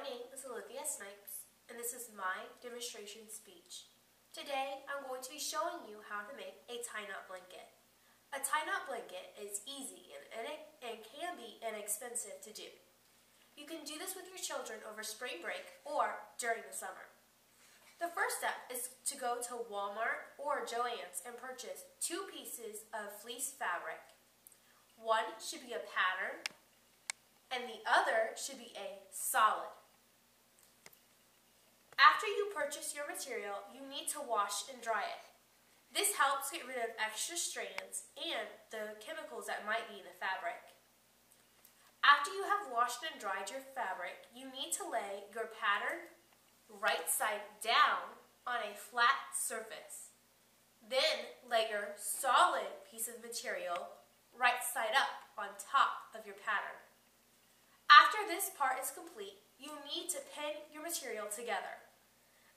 name is Olivia Snipes, and this is my demonstration speech. Today, I'm going to be showing you how to make a tie-knot blanket. A tie-knot blanket is easy and can be inexpensive to do. You can do this with your children over spring break or during the summer. The first step is to go to Walmart or Joann's and purchase 2 pieces of fleece fabric. One should be a pattern, and the other should be a solid. After you purchase your material, you need to wash and dry it. This helps get rid of extra strands and the chemicals that might be in the fabric. After you have washed and dried your fabric, you need to lay your pattern right side down on a flat surface. Then lay your solid piece of material right side up on top of your pattern. After this part is complete, you need to pin your material together.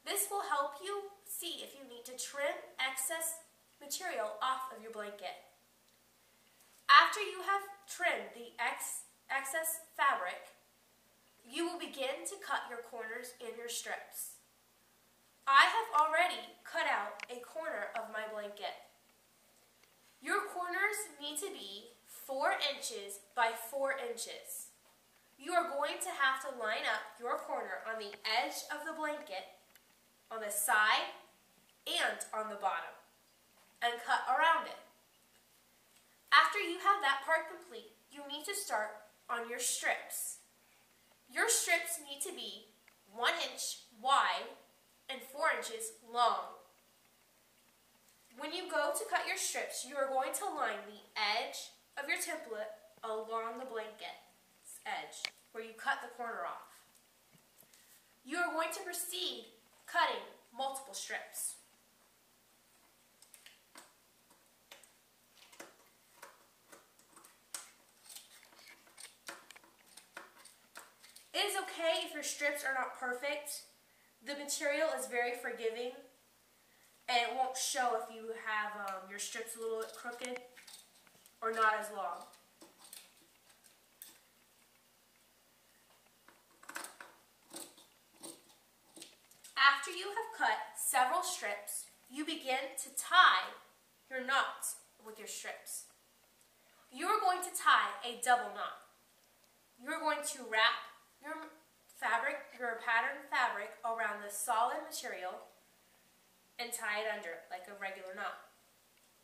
This will help you see if you need to trim excess material off of your blanket. After you have trimmed the excess fabric, you will begin to cut your corners and your strips. I have already cut out a corner of my blanket. Your corners need to be 4 inches by 4 inches. You are going to have to line up your corner on the edge of the blanket, on the side, and on the bottom, and cut around it. After you have that part complete, you need to start on your strips. Your strips need to be 1 inch wide and 4 inches long. When you go to cut your strips, you are going to line the edge of your template along the blanket's edge, where you cut the corner off. You are going to proceed cutting multiple strips. It is okay if your strips are not perfect. The material is very forgiving, and it won't show if you have your strips a little bit crooked or not as long. After you have cut several strips, you begin to tie your knots with your strips. You are going to tie a double knot. You are going to wrap your pattern fabric around the solid material and tie it under like a regular knot.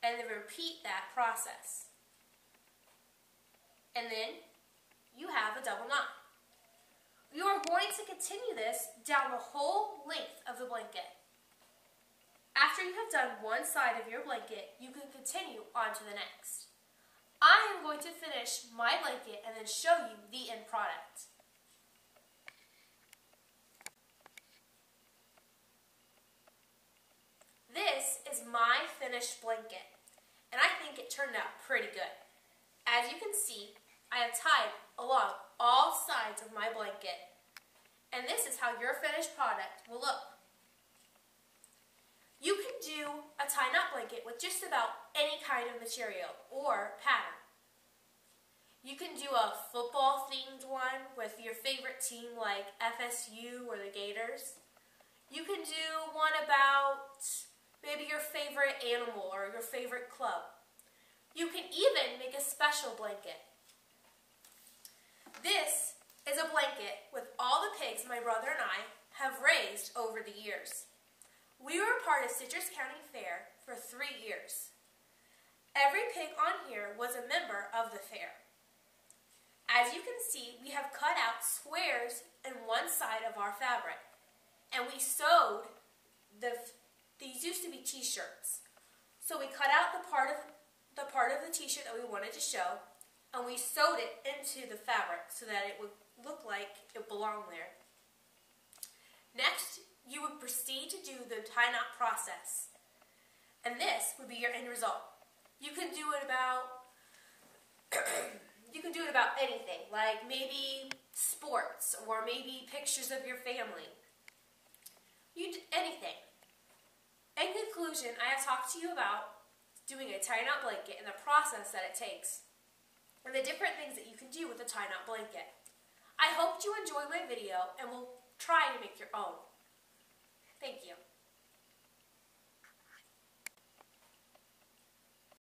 And then repeat that process. And then you have a double knot. You are going to continue this down the whole length of the blanket. After you have done one side of your blanket, you can continue on to the next. I am going to finish my blanket and then show you the end product. This is my finished blanket, and I think it turned out pretty good. As you can see, I have tied along all sides of my blanket, and this is how your finished product will look. You can do a tie-knot blanket with just about any kind of material or pattern. You can do a football-themed one with your favorite team like FSU or the Gators. You can do one about maybe your favorite animal or your favorite club. You can even make a special blanket. This is a blanket with all the pigs my brother and I have raised over the years. We were a part of Citrus County Fair for 3 years. Every pig on here was a member of the fair. As you can see, we have cut out squares in one side of our fabric, and we sewed these used to be t-shirts. So we cut out the part of the t-shirt that we wanted to show, and we sewed it into the fabric so that it would look like it belonged there. Next, you would proceed to do the tie-knot process, and this would be your end result. You can do it about anything, like maybe sports or maybe pictures of your family. Anything. In conclusion, I have talked to you about doing a tie-knot blanket and the process that it takes, and the different things that you can do with a tie-knot blanket. I hope you enjoyed my video and will try to make your own. Thank you.